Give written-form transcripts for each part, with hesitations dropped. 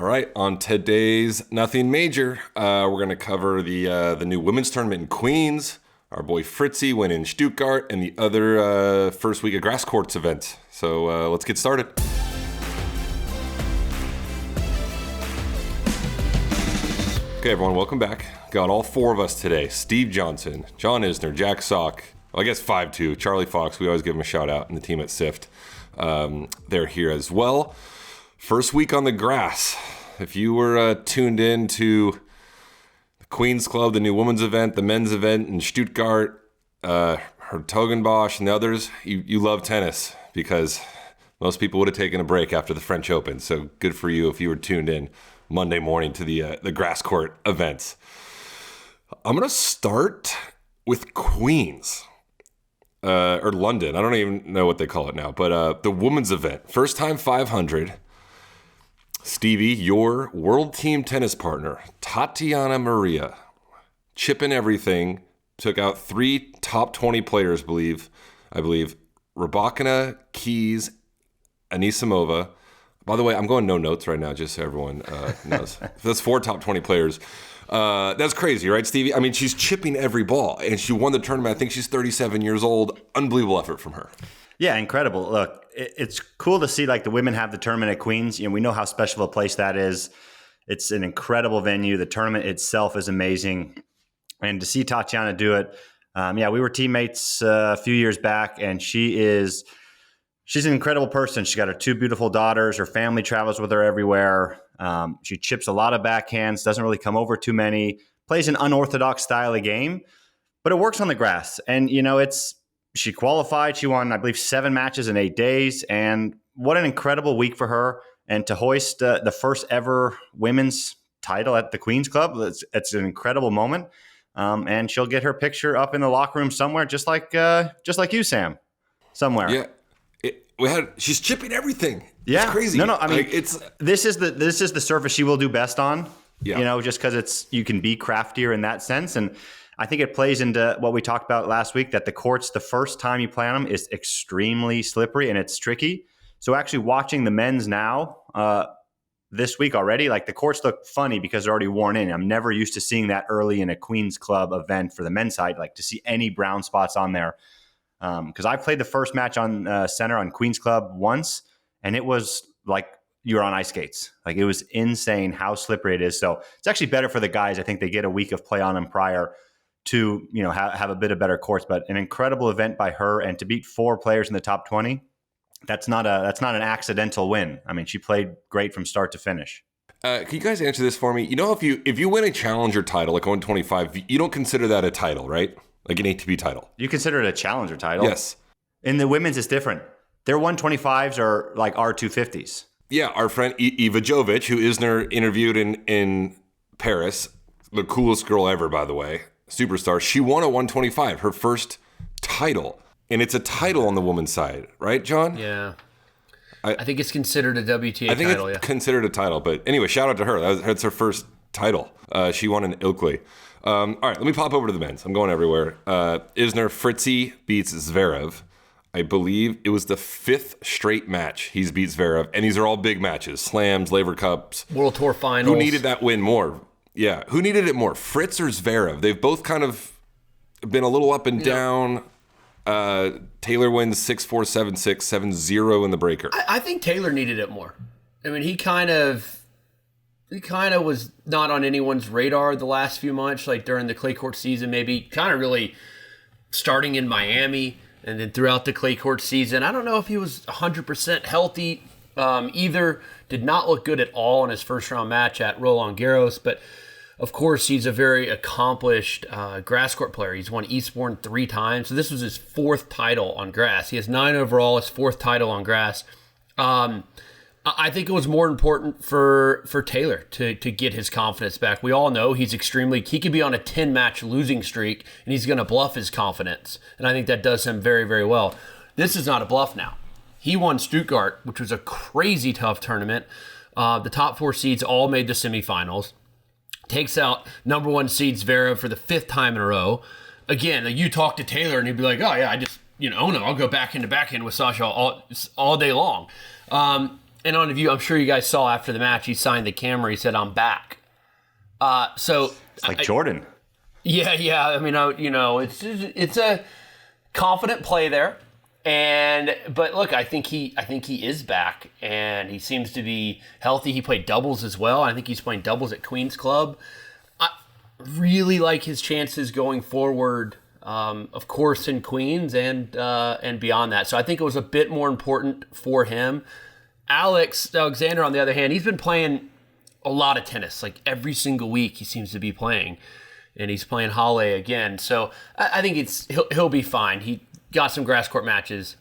All right, on today's Nothing Major, we're going to cover the new women's tournament in Queens. Our boy Fritzy went in Stuttgart, and the other first week of grass courts event. So let's get started. Okay, everyone, welcome back. Got all four of us today. Steve Johnson, John Isner, Jack Sock, well, I guess 5'2", Charlie Fox. We always give him a shout out, and the team at SIFT. They're here as well. First week on the grass. If you were tuned in to the Queens Club, the new women's event, the men's event in Stuttgart, Hertogenbosch, and the others, you love tennis because most people would have taken a break after the French Open. So good for you if you were tuned in Monday morning to the grass court events. I'm going to start with Queens. Or London. I don't even know what they call it now. But the women's event. First time 500. Stevie, your world team tennis partner, Tatiana Maria, chipping everything, took out 3 top 20 players, I believe. Rybakina, Keys, Anisimova. By the way, I'm going no notes right now, just so everyone knows. That's 4 top 20 players. That's crazy, right, Stevie? I mean, she's chipping every ball, and she won the tournament. I think she's 37 years old. Unbelievable effort from her. Yeah, incredible. Look, it's cool to see like the women have the tournament at Queens. You know, we know how special a place that is. It's an incredible venue. The tournament itself is amazing. And to see Tatiana do it, we were teammates a few years back, and she's an incredible person. She's got her 2 beautiful daughters. Her family travels with her everywhere. She chips a lot of backhands, doesn't really come over too many, plays an unorthodox style of game, but it works on the grass. And, you know, she qualified. She won, I believe, 7 matches in 8 days. And what an incredible week for her. And to hoist the first ever women's title at the Queens Club, it's an incredible moment. And she'll get her picture up in the locker room somewhere, just like you, Sam, somewhere. Yeah. She's chipping everything. Yeah, it's crazy. No. I mean, this is the surface she will do best on. Yeah. You know, just because you can be craftier in that sense, and I think it plays into what we talked about last week, that the courts, the first time you play on them, is extremely slippery and it's tricky. So actually watching the men's now this week already, like the courts look funny because they're already worn in. I'm never used to seeing that early in a Queens Club event for the men's side, like to see any brown spots on there. Because I played the first match on center on Queens Club once, and it was like you were on ice skates. Like it was insane how slippery it is. So it's actually better for the guys. I think they get a week of play on them prior to, you know, have a bit of better courts. But an incredible event by her, and to beat 4 players in the top 20, that's not an accidental win. I mean, she played great from start to finish. Can you guys answer this for me? You know, if you win a challenger title like 125, you don't consider that a title, right? Like an ATP title. You consider it a challenger title? Yes. In the women's, it's different. Their 125s are like our 250s. Yeah, our friend Eva Jovic, who Isner interviewed in Paris, the coolest girl ever, by the way, superstar. She won a 125, her first title. And it's a title on the women's side, right, John? Yeah. I think it's considered a WTA title. I think it's considered a title. But anyway, shout out to her. That's her first title. She won in Ilkley. All right, let me pop over to the men's. I'm going everywhere. Isner Fritzy beats Zverev. I believe it was the 5th straight match he's beat Zverev. And these are all big matches. Slams, Laver Cups. World Tour finals. Who needed that win more? Yeah, who needed it more, Fritz or Zverev? They've both kind of been a little up and down. Taylor wins 6-4, 7-6, 7-0 in the breaker. I think Taylor needed it more. I mean, he kind of was not on anyone's radar the last few months, like during the clay court season, maybe kind of really starting in Miami and then throughout the clay court season. I don't know if he was 100% healthy either. Did not look good at all in his first round match at Roland Garros, but of course, he's a very accomplished grass court player. He's won Eastbourne 3 times. So this was his 4th title on grass. He has 9 overall, his 4th title on grass. I think it was more important for Taylor to get his confidence back. We all know he could be on a 10-match losing streak, and he's going to bluff his confidence. And I think that does him very, very well. This is not a bluff now. He won Stuttgart, which was a crazy tough tournament. The top 4 seeds all made the semifinals. Takes out number 1 seed Zverev for the 5th time in a row. Again, you talk to Taylor and he'd be like, oh yeah, I'll go back into backhand with Sasha all day long. And on the view, I'm sure you guys saw after the match, he signed the camera. He said, "I'm back." So it's like Jordan. Yeah. I mean, it's a confident play there. But look, I think he is back, and he seems to be healthy. He played doubles as well. I think he's playing doubles at Queen's Club. I really like his chances going forward. Of course, in Queens and beyond that. So I think it was a bit more important for him. Alexander, on the other hand, he's been playing a lot of tennis. Like every single week, he seems to be playing, and he's playing Halle again. So I think he'll be fine. He got some grass court matches,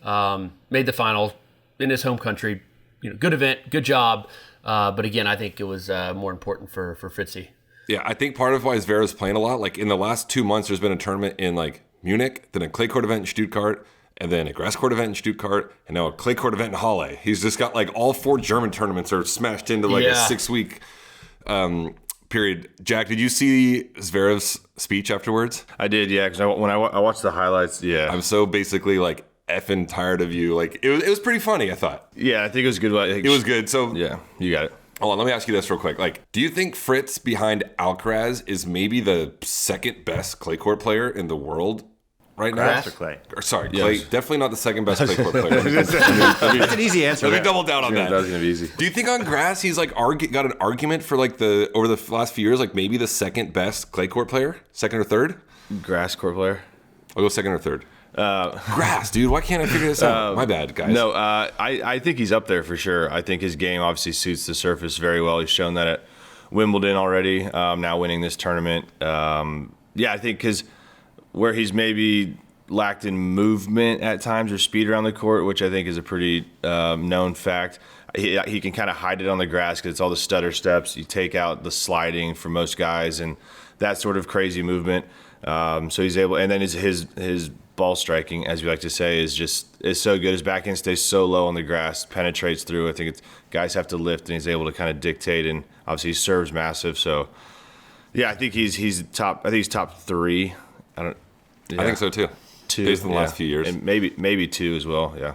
made the final in his home country. Good event, good job. But again, I think it was more important for Fritzy. Yeah, I think part of why Zverev's playing a lot, like in the last 2 months, there's been a tournament in like Munich, then a clay court event in Stuttgart, and then a grass court event in Stuttgart, and now a clay court event in Halle. He's just got like all 4 German tournaments are smashed into like a 6-week period. Jack, did you see Zverev's speech afterwards? I did, yeah, because when I watched the highlights, yeah. I'm so basically like effing tired of you. Like it was pretty funny, I thought. Yeah, I think it was good. It was good. So yeah, you got it. Hold on, let me ask you this real quick. Like, do you think Fritz behind Alcaraz is maybe the second best clay court player in the world right now? Grass or clay? Sorry, clay. Definitely not the second best clay court player. That's an easy answer. Let me double down on that. That was gonna be easy. Do you think on grass he's like got an argument for like over the last few years, like maybe the second best clay court player, second or third? Grass court player. I'll go second or third. Grass, dude. Why can't I figure this out? My bad, guys. No, I think he's up there for sure. I think his game obviously suits the surface very well. He's shown that at Wimbledon already. Now winning this tournament. I think because where he's maybe lacked in movement at times or speed around the court, which I think is a pretty known fact. He can kind of hide it on the grass because it's all the stutter steps. You take out the sliding for most guys and that sort of crazy movement. So he's able, and then his ball striking, as we like to say, is so good. His backhand stays so low on the grass, penetrates through. I think guys have to lift, and he's able to kind of dictate. And obviously, he serves massive. So, yeah, I think he's top. I think he's top 3. I think so too. 2 based on the last few years, and maybe 2 as well. Yeah.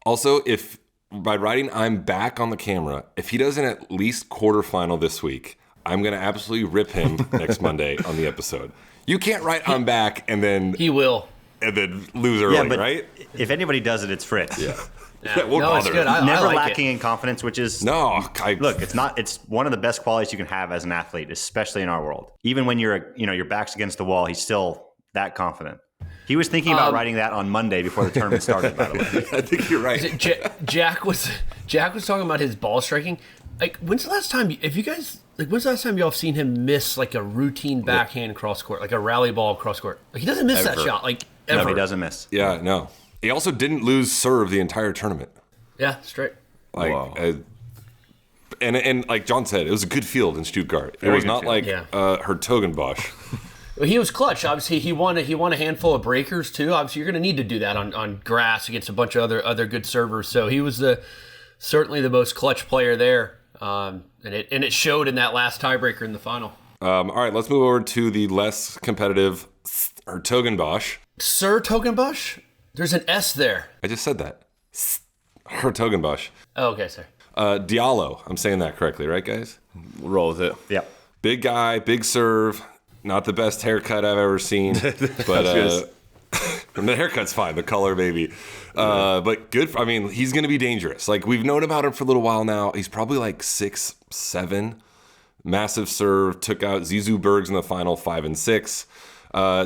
Also, if by writing "I'm back" on the camera, if he doesn't at least quarterfinal this week, I'm gonna absolutely rip him next Monday on the episode. You can't write "I'm back" and then he will. And then lose early, but right? If anybody does it, it's Fritz. Yeah. Yeah, won't bother. it's good. I Never like lacking it. in confidence, which is look. It's one of the best qualities you can have as an athlete, especially in our world. Even when your back's against the wall, he's still that confident. He was thinking about writing that on Monday before the tournament started. By the way, I think you're right. Jack was talking about his ball striking. Like, when's the last time y'all have seen him miss like a routine backhand cross court, like a rally ball cross court? Like, he doesn't miss that shot, like ever. No, he doesn't miss. Yeah, no. He also didn't lose serve the entire tournament. Yeah, straight. Like, wow. And like John said, it was a good field in Stuttgart. It was not like Hertogenbosch. Well, he was clutch. Obviously, he won a handful of breakers too. Obviously, you're going to need to do that on grass against a bunch of other good servers. So he was certainly the most clutch player there, and it showed in that last tiebreaker in the final. All right, let's move over to the less competitive Hertogenbosch. Sir Togenbosch? There's an S there. I just said that. Hertogenbosch. Oh, okay, sir. Diallo. I'm saying that correctly, right, guys? We'll roll with it. Yep. Big guy, big serve. Not the best haircut I've ever seen, but the haircut's fine. The color, maybe, but good. I mean, he's going to be dangerous. Like, we've known about him for a little while now. He's probably like 6'7", massive serve. Took out Zizou Bergs in the final 5 and 6.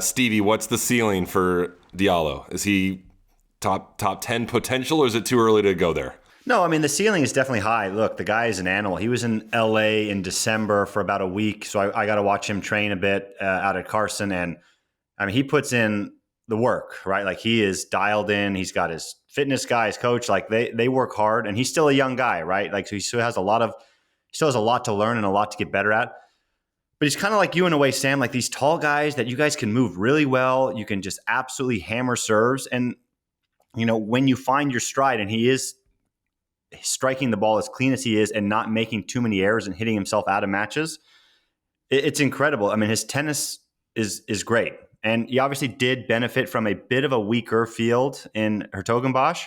Stevie, what's the ceiling for Diallo? Is he top 10 potential, or is it too early to go there? No, I mean, the ceiling is definitely high. Look, the guy is an animal. He was in LA in December for about a week, so I got to watch him train a bit out at Carson. And I mean, he puts in the work, right? Like, he is dialed in. He's got his fitness guy, his coach. Like, they work hard, and he's still a young guy, right? Like, so he still has a lot to learn and a lot to get better at. But he's kind of like you in a way, Sam, like these tall guys that you guys can move really well. You can just absolutely hammer serves. And, when you find your stride, and he is striking the ball as clean as he is and not making too many errors and hitting himself out of matches, it's incredible. I mean, his tennis is great. And he obviously did benefit from a bit of a weaker field in Hertogenbosch.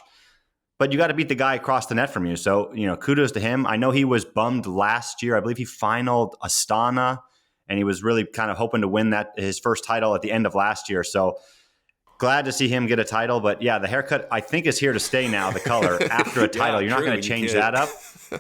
but you got to beat the guy across the net from you. So, kudos to him. I know he was bummed last year. I believe he finaled Astana, and he was really kind of hoping to win his first title at the end of last year. So glad to see him get a title. But yeah, the haircut, I think, is here to stay now, the color, after a title. You're not going to change that up.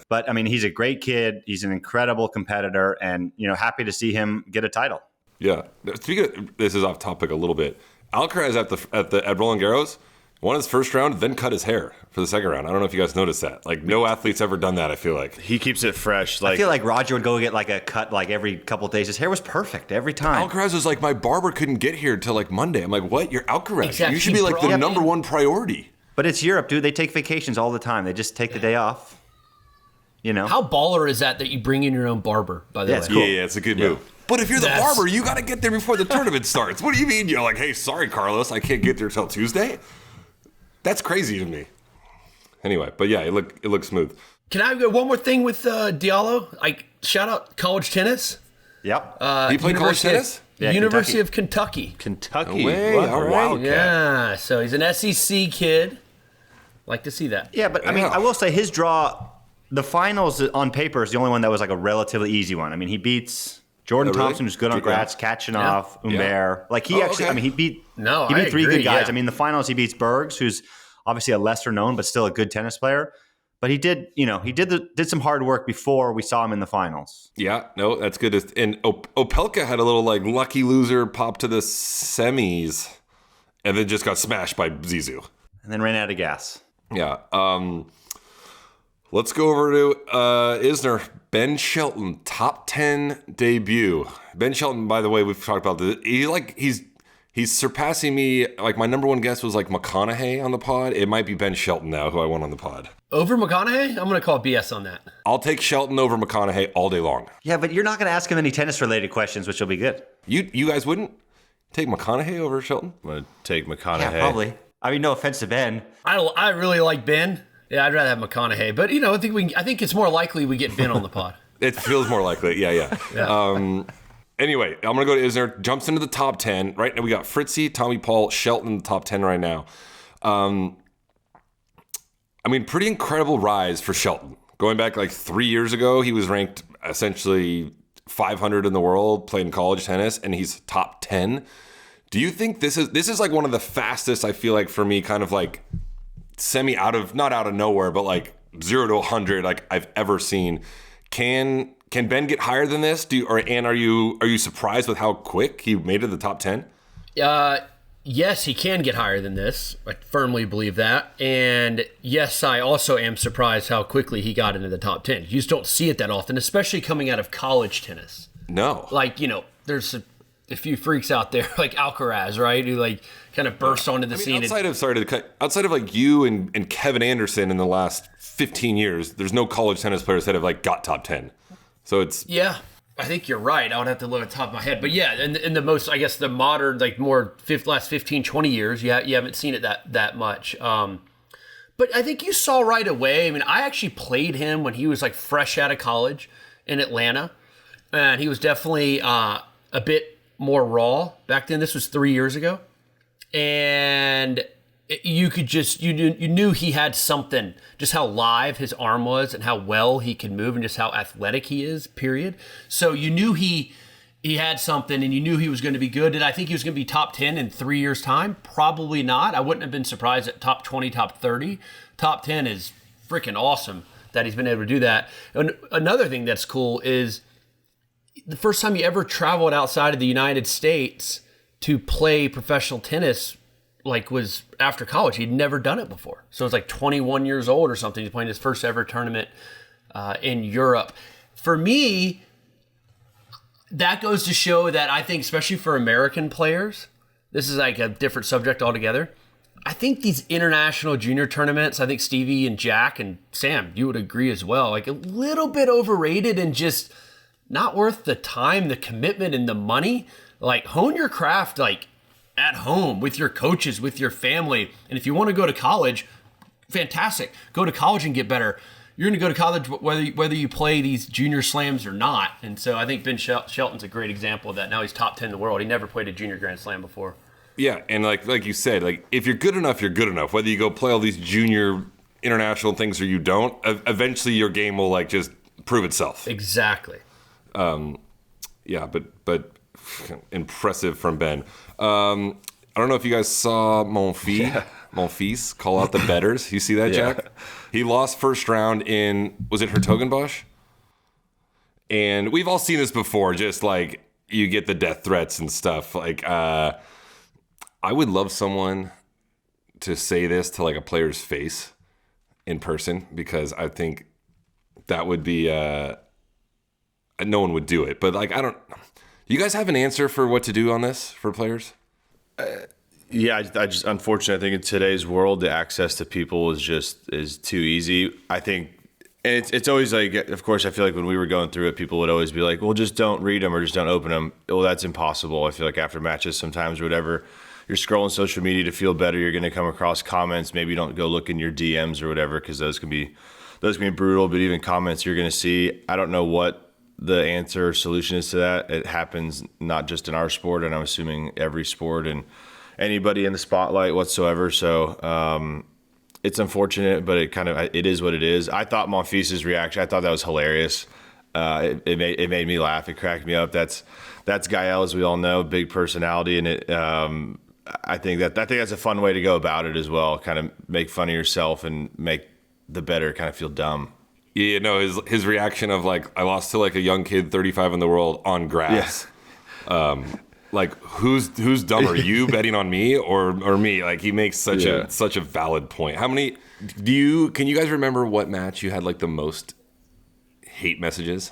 But, I mean, he's a great kid. He's an incredible competitor, and, happy to see him get a title. Yeah. Speaking of, this is off topic a little bit. Alcaraz at Roland Garros won his first round, then cut his hair for the second round. I don't know if you guys noticed that. Like, no athlete's ever done that, I feel like. He keeps it fresh. I feel like Roger would go get like a cut like every couple of days. His hair was perfect every time. Alcaraz was like, my barber couldn't get here until like Monday. I'm like, what? You're Alcaraz. Exactly. You should be like the number one priority. But it's Europe, dude. They take vacations all the time. They just take the day off. How baller is that you bring in your own barber, by the way? It's cool. Yeah, it's a good move. But if you're the barber, you got to get there before the tournament starts. What do you mean? You're like, hey, sorry, Carlos, I can't get there till Tuesday? That's crazy to me. Anyway, but yeah, it looks smooth. Can I go one more thing with Diallo? Shout out college tennis. Yep. He played college tennis? Yeah, University of Kentucky. Kentucky. No way. All right. Yeah, so he's an SEC kid. Like to see that. Yeah, but I mean, I will say his draw, the finals on paper is the only one that was like a relatively easy one. I mean, he beats Jordan Thompson, who's good on grass, Kachanov, Humbert. Like he actually, I mean, he beat three good guys. I mean, the finals he beats Bergs, who's obviously a lesser known but still a good tennis player. But he did some hard work before we saw him in the finals. Yeah, no, that's good. And Opelka had a little like lucky loser pop to the semis, and then just got smashed by Zizou, and then ran out of gas. Yeah. Let's go over to Isner. Ben Shelton, top 10 debut. Ben Shelton, by the way, we've talked about this. He's surpassing me. Like, my number one guess was like McConaughey on the pod. It might be Ben Shelton now, who I want on the pod. Over McConaughey? I'm going to call BS on that. I'll take Shelton over McConaughey all day long. Yeah, but you're not going to ask him any tennis-related questions, which will be good. You guys wouldn't take McConaughey over Shelton? I'm going to take McConaughey. Yeah, probably. I mean, no offense to Ben. I really like Ben. Yeah, I'd rather have McConaughey. But, I think it's more likely we get Ben on the pod. It feels more likely. Yeah. Anyway, I'm going to go to Isner. Jumps into the top 10. Right now we got Fritzy, Tommy Paul, Shelton in the top 10 right now. I mean, pretty incredible rise for Shelton. Going back like 3 years ago, he was ranked essentially 500 in the world playing college tennis, and he's top 10. Do you think this is like one of the fastest, I feel like, for me, kind of like not out of nowhere, but like 0 to 100 like I've ever seen? Can Ben get higher than this? Are you surprised with how quick he made it to the top 10? Yes, he can get higher than this. I firmly believe that. And yes, I also am surprised how quickly he got into the top 10. You just don't see it that often, especially coming out of college tennis. No. Like, there's a few freaks out there like Alcaraz, right? Who like kind of burst onto the scene. Outside of like you and Kevin Anderson in the last 15 years, there's no college tennis players that have like got top 10. So it's I think you're right. I would have to look at the top of my head. But yeah, in the most, I guess, the modern, like more last 15, 20 years, you haven't seen it that much. But I think you saw right away. I mean, I actually played him when he was like fresh out of college in Atlanta. And he was definitely a bit more raw back then. This was 3 years ago. And you knew he had something, just how live his arm was and how well he can move and just how athletic he is, period. So you knew he had something and you knew he was going to be good. Did I think he was going to be top 10 in 3 years' time? Probably not. I wouldn't have been surprised at top 20, top 30. Top 10 is freaking awesome that he's been able to do that. And another thing that's cool is the first time he ever traveled outside of the United States to play professional tennis was after college. He'd never done it before. So it's like 21 years old or something. He's playing his first ever tournament in Europe. For me, that goes to show that I think, especially for American players, this is like a different subject altogether. I think these international junior tournaments, I think Stevie and Jack and Sam, you would agree as well, like a little bit overrated and just not worth the time, the commitment, and the money. Like, hone your craft, like, at home with your coaches, with your family. And if you want to go to college, fantastic. Go to college and get better. You're going to go to college whether you play these junior slams or not. And so I think Ben Shelton's a great example of that. Now he's top 10 in the world. He never played a junior Grand Slam before. Yeah, and like you said, like if you're good enough, you're good enough. Whether you go play all these junior international things or you don't, eventually your game will like just prove itself. Exactly. Yeah, but impressive from Ben. I don't know if you guys saw Monfils call out the betters. You see that, Jack? He lost first round in, was it Hertogenbosch? And we've all seen this before, just like you get the death threats and stuff. Like, I would love someone to say this to like a player's face in person, because I think that would be, no one would do it. But like, do you guys have an answer for what to do on this for players? Yeah, I just unfortunately, I think in today's world, the access to people is too easy. I think, and it's always like, of course, I feel like when we were going through it, people would always be like, well, just don't read them or just don't open them. Well, that's impossible. I feel like after matches sometimes or whatever, you're scrolling social media to feel better. You're going to come across comments. Maybe don't go look in your DMs or whatever, because those can be brutal. But even comments you're going to see, I don't know what the answer or solution is to that. It happens not just in our sport, and I'm assuming every sport and anybody in the spotlight whatsoever. So it's unfortunate, but it is what it is. I thought Monfils' reaction, I thought that was hilarious. It made me laugh. It cracked me up. That's Gael, as we all know, big personality, and it. I think that's a fun way to go about it as well. Kind of make fun of yourself and make the bettor kind of feel dumb. Yeah, no, his reaction of like, I lost to like a young kid, 35 in the world on grass. Yeah. Like, who's dumber, you betting on me or me? Like, he makes such a valid point. How many can you guys remember what match you had like the most hate messages?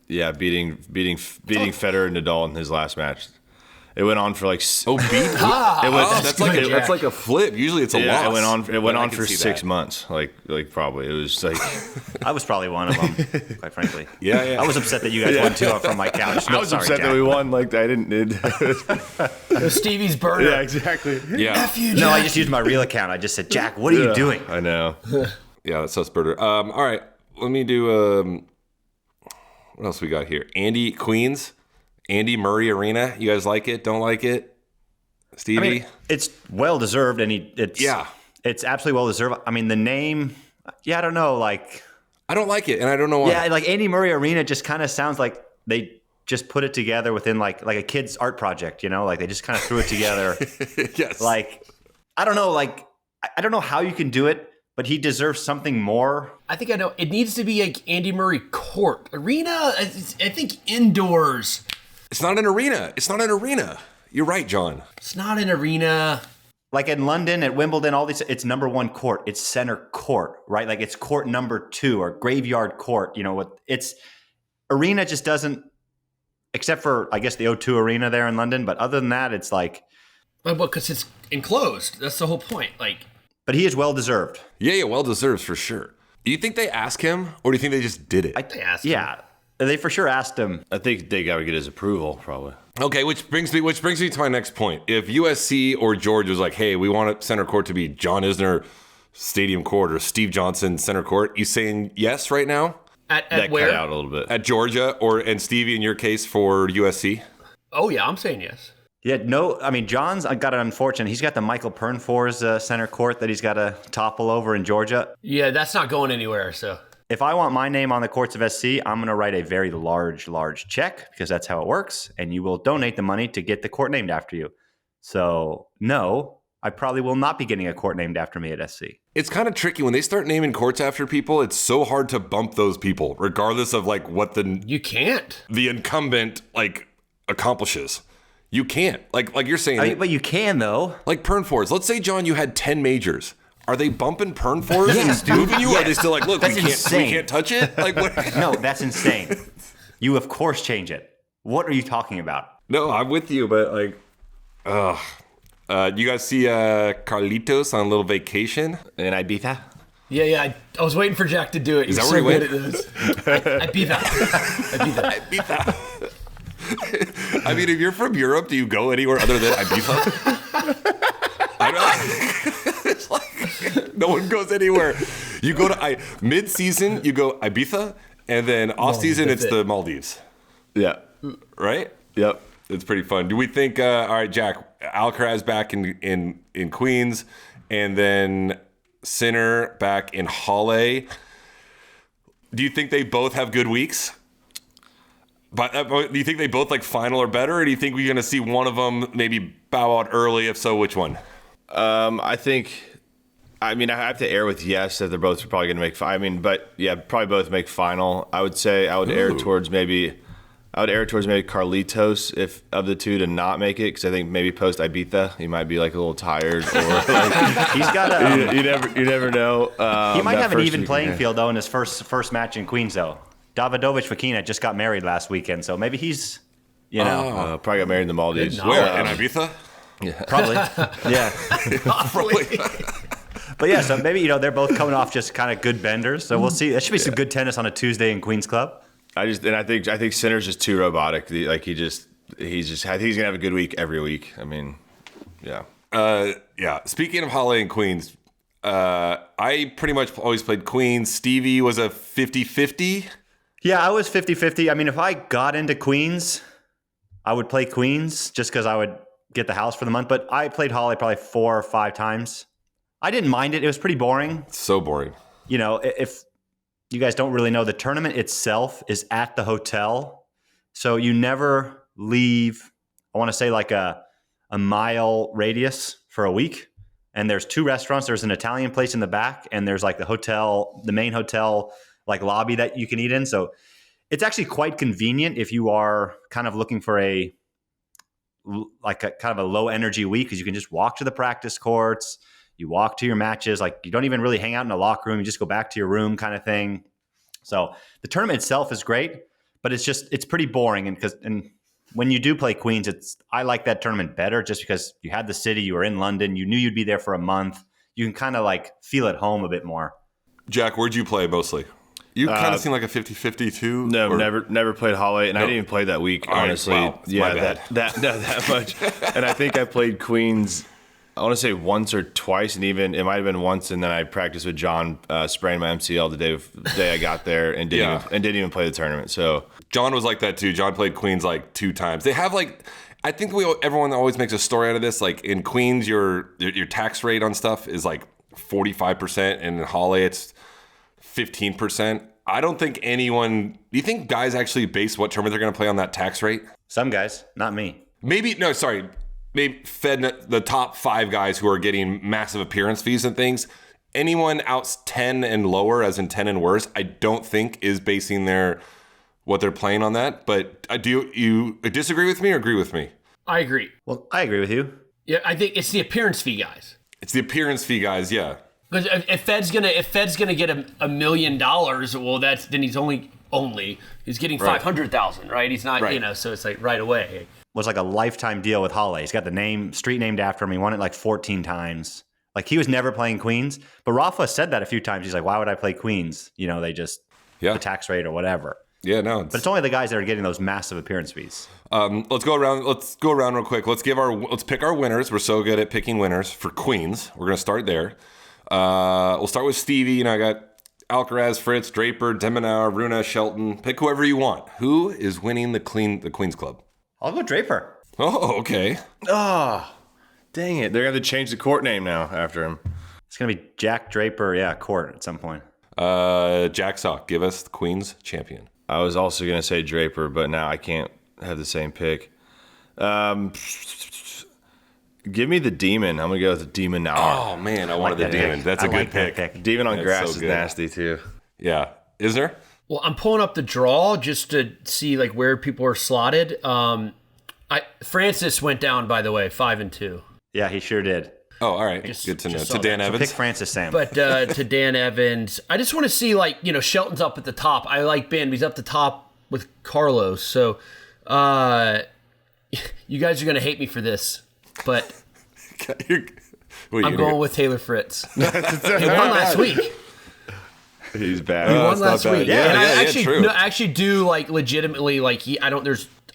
Yeah, beating Federer and Nadal in his last match. It went on for like that's like a flip. Usually it's a loss. It went on for 6 months. Like probably it was like I was probably one of them, quite frankly. Yeah. I was upset that you guys won 2 from my couch. I was upset that we won. Like I didn't. It was Stevie's burner. Yeah, exactly. Yeah. F you, no, I just used my real account. I just said, Jack, what are you doing? I know. Yeah, that's Sussberger. All right, let me do. What else we got here? Andy Murray Arena. You guys like it? Don't like it? Stevie? I mean, it's well deserved, and it's absolutely well deserved. I mean, the name, I don't know, like I don't like it, and I don't know why. Yeah, like Andy Murray Arena just kind of sounds like they just put it together within like a kid's art project, you know? Like they just kind of threw it together. Yes. Like I don't know, like I don't know how you can do it, but he deserves something more. I think I know. It needs to be like Andy Murray Court. Arena, I think indoors. It's not an arena. You're right, John. It's not an arena. Like in London, at Wimbledon, all these, it's number 1 court. It's center court, right? Like it's court number 2 or graveyard court. You know what? It's arena just doesn't, except for I guess the O2 Arena there in London. But other than that, it's like, well, because it's enclosed. That's the whole point. Like, but he is well deserved. Yeah, well deserved for sure. Do you think they asked him, or do you think they just did it? They asked him. Yeah. They for sure asked him. I think they got to get his approval, probably. Okay, which brings me to my next point. If USC or Georgia was like, "Hey, we want center court to be John Isner Stadium Court or Steve Johnson Center Court," you saying yes right now? At that where? Cut out a little bit. At Georgia and Stevie in your case for USC? Oh yeah, I'm saying yes. Yeah, no, I mean John's got an unfortunate. He's got the Michael Pernfors center court that he's got to topple over in Georgia. Yeah, that's not going anywhere. So. If I want my name on the courts of SC, I'm going to write a very large check because that's how it works. And you will donate the money to get the court named after you. So, no, I probably will not be getting a court named after me at SC. It's kind of tricky. When they start naming courts after people, it's so hard to bump those people, regardless of like what You can't. The incumbent like accomplishes. You can't. Like you're saying. But you can, though. Like Pernfors. Let's say, John, you had 10 majors. Are they bumping Pernfors Yes, and moving you? yes. Are they still like, look, we insane. can't touch it? Like, what? No, that's insane. You, of course, change it. What are you talking about? No, I'm with you, but like, you guys see Carlitos on a little vacation in Ibiza? Yeah. I was waiting for Jack to do it. Is that where he went? Ibiza. I mean, if you're from Europe, do you go anywhere other than Ibiza? I know. It's like no one goes anywhere. You go to mid-season, you go Ibiza, and then off-season, it's the Maldives. Yeah. Right? Yep. It's pretty fun. Do we think? All right, Jack, Alcaraz back in Queens, and then Sinner back in Halle. Do you think they both have good weeks? But do you think they both like final or better, or do you think we're going to see one of them maybe bow out early? If so, which one? I have to err with yes that they're both probably going to make. But yeah, probably both make final. I would say I would err towards maybe Carlitos if of the two to not make it, because I think maybe post Ibiza he might be like a little tired, or like, He's got you never know. he might have an even playing field though in his first match in Queens though. Davidovich Fokina just got married last weekend, so maybe he's probably got married in the Maldives. Where in Ibiza? Yeah, probably yeah. Probably. But yeah, so maybe they're both coming off just kind of good benders. So we'll see. That should be some good tennis on a Tuesday in Queens Club. I think Sinner's just too robotic. I think he's gonna have a good week every week. I mean, yeah. Yeah. Speaking of Halle and Queens, I pretty much always played Queens. Stevie was a 50-50. Yeah, I was 50-50. I mean, if I got into Queens, I would play Queens just because I would get the house for the month. But I played Halle probably 4 or 5 times. I didn't mind it. It was pretty boring. So boring. If you guys don't really know, the tournament itself is at the hotel. So you never leave, I want to say like a mile radius for a week. And there's 2 restaurants. There's an Italian place in the back, and there's like the main hotel like lobby that you can eat in. So it's actually quite convenient if you are kind of looking for a kind of a low energy week, because you can just walk to the practice courts, you walk to your matches, like you don't even really hang out in a locker room, you just go back to your room kind of thing. So the tournament itself is great, but it's pretty boring. And when you do play Queens, I like that tournament better just because you had the city, you were in London, you knew you'd be there for a month. You can kind of like feel at home a bit more. Jack, where'd you play mostly? You kind of seem like a 50-50 too. No, never played Halle, and I didn't even play that week, honestly. Right, wow, yeah, that much. And I think I played Queens, I want to say once or twice, and even it might have been once, and then I practiced with John, spraying my MCL the day I got there, and didn't even play the tournament. So John was like that too. John played Queens like 2 times. They have like, I think everyone always makes a story out of this. Like in Queens, your tax rate on stuff is like 45%, and in Halle it's 15%. I don't think anyone. Do you think guys actually base what tournament they're going to play on that tax rate? Some guys, not me. Maybe Fed the top 5 guys who are getting massive appearance fees and things. Anyone out 10 and lower, as in 10 and worse, I don't think is basing what they're playing on that. But do you disagree with me or agree with me? I agree. Well, I agree with you. Yeah, I think it's the appearance fee guys. It's the appearance fee guys, yeah. Because if Fed's gonna get $1 million, well, then he's getting 500,000, right? He's not, right. So it's like right away. Was like a lifetime deal with Halle. He's got the street named after him. He won it like 14 times. Like he was never playing Queens. But Rafa said that a few times. He's like, why would I play Queens? They just the tax rate or whatever. Yeah, no. But it's only the guys that are getting those massive appearance fees. Let's go around real quick. Let's pick our winners. We're so good at picking winners for Queens. We're gonna start there. We'll start with Stevie. I got Alcaraz, Fritz, Draper, Demonauer, Runa, Shelton. Pick whoever you want. Who is winning the Queens Club? I'll go Draper. Oh, okay. Oh, dang it. They're going to change the court name now after him. It's going to be Jack Draper, court at some point. Jack Sock, give us the Queens champion. I was also going to say Draper, but now I can't have the same pick. Give me the Demon. I'm going to go with the Demon now. Oh, man, I wanted the Demon. That's a good pick. Demon on grass is nasty, too. Yeah. Is there? Well, I'm pulling up the draw just to see like where people are slotted. Francis went down, by the way, 5-2. Yeah, he sure did. Oh, all right. Good to know. To Dan Evans. So pick Francis, Sam. But to Dan Evans, I just want to see Shelton's up at the top. I like Ben. He's up the top with Carlos. So you guys are going to hate me for this, but I'm going with Taylor Fritz. He won last week. He's bad. He won last week. Yeah, and I true. Do legitimately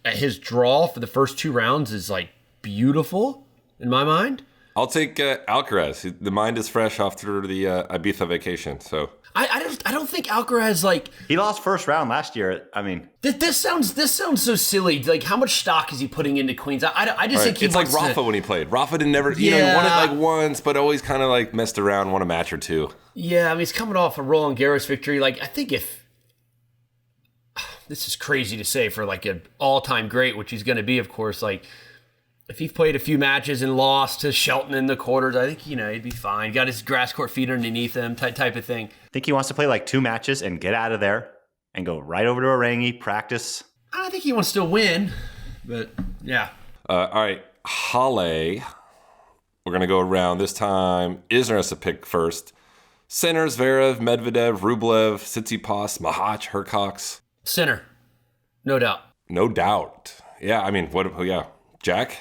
his draw for the first 2 rounds is like beautiful in my mind. I'll take Alcaraz. The mind is fresh after the Ibiza vacation. So I don't think Alcaraz like He lost first round last year. I mean, this sounds so silly. Like how much stock is he putting into Queens? I just think he it's like wants Rafa to, when he played. Rafa didn't never, he won it like once, but always kind of like messed around, won a match or two. Yeah, I mean he's coming off a Roland Garros victory. Like I think if this is crazy to say for like an all-time great, which he's going to be, of course, like. If he played a few matches and lost to Shelton in the quarters, I think, he'd be fine. Got his grass court feet underneath him, type of thing. I think he wants to play like 2 matches and get out of there and go right over to Orangi, practice. I think he wants to win, but yeah. All right, Halle. We're going to go around this time. Isner has to pick first. Sinner, Zverev, Medvedev, Rublev, Tsitsipas, Mahach, Hercox. Sinner, no doubt. No doubt. Yeah, I mean, Jack?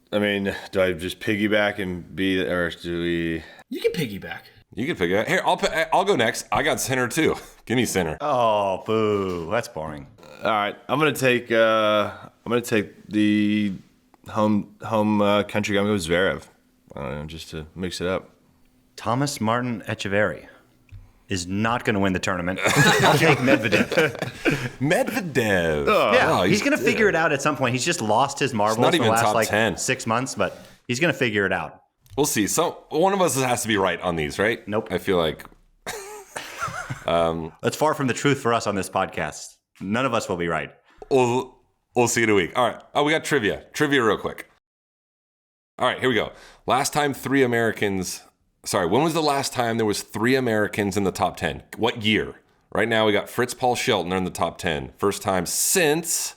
I mean, do I just piggyback and be, or do we? You can piggyback. You can pick it. Here, I'll go next. I got Sinner too. Give me Sinner. Oh, boo. That's boring. All right, I'm gonna take the home country. I'm gonna go Zverev. I don't know, just to mix it up. Thomas Martin Echeverry is not going to win the tournament. I'll take Medvedev. Medvedev. Yeah, he's going to figure it out at some point. He's just lost his marbles not in the even last top 10. 6 months, but he's going to figure it out. We'll see. So one of us has to be right on these, right? Nope. I feel like That's far from the truth for us on this podcast. None of us will be right. we'll see in a week. All right. Oh, we got trivia. Trivia real quick. All right, here we go. When was the last time there was 3 Americans in the top 10? What year? Right now we got Fritz, Paul, Shelton are in the top 10. First time since.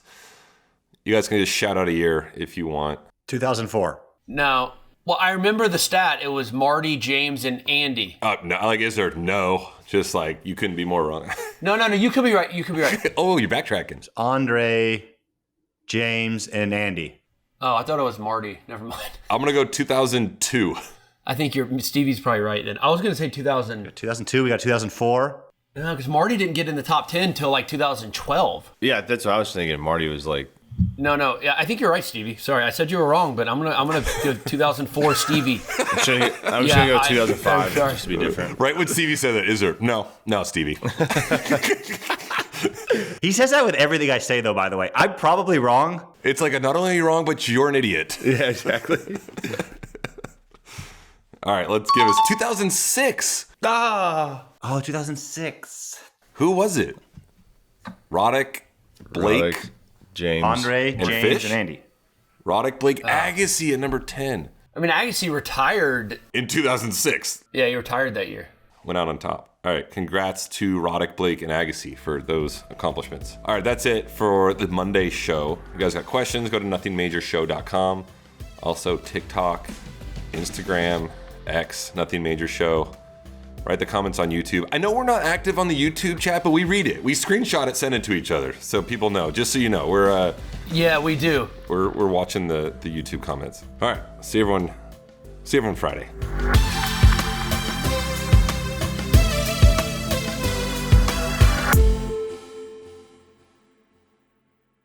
You guys can just shout out a year if you want. 2004. No. Well, I remember the stat. It was Marty, James, and Andy. No, like, is there? No. Just like, you couldn't be more wrong. No. You could be right. You could be right. Oh, you're backtracking. Andre, James, and Andy. Oh, I thought it was Marty. Never mind. I'm going to go 2002. I think Stevie's probably right then. I was going to say 2000. 2002, we got 2004. No, because Marty didn't get in the top 10 until like 2012. Yeah, that's what I was thinking. Marty was like. No. Yeah, I think you're right, Stevie. Sorry, I said you were wrong, but I'm gonna go 2004 I Stevie. was going to go 2005 just to be different. Right when Stevie said that, is there? No, Stevie. He says that with everything I say, though, by the way. I'm probably wrong. It's like, not only are you wrong, but you're an idiot. Yeah, exactly. All right, let's give us 2006. Oh, 2006. Who was it? Roddick, Blake, Roddick, James, Andre, James, Fish? and Andy. Roddick, Blake, Agassi at number 10 I mean, Agassi retired. in 2006. Yeah, he retired that year. Went out on top. All right, congrats to Roddick, Blake, and Agassi for those accomplishments. All right, that's it for the Monday show. If you guys got questions, go to nothingmajorshow.com. Also, TikTok, Instagram, X, Nothing Major Show. Write the comments on YouTube. I know we're not active on the YouTube chat, but we read it. We screenshot it, send it to each other, so people know. Just so you know, we're Yeah, we do. watching the YouTube comments. All right, see everyone Friday.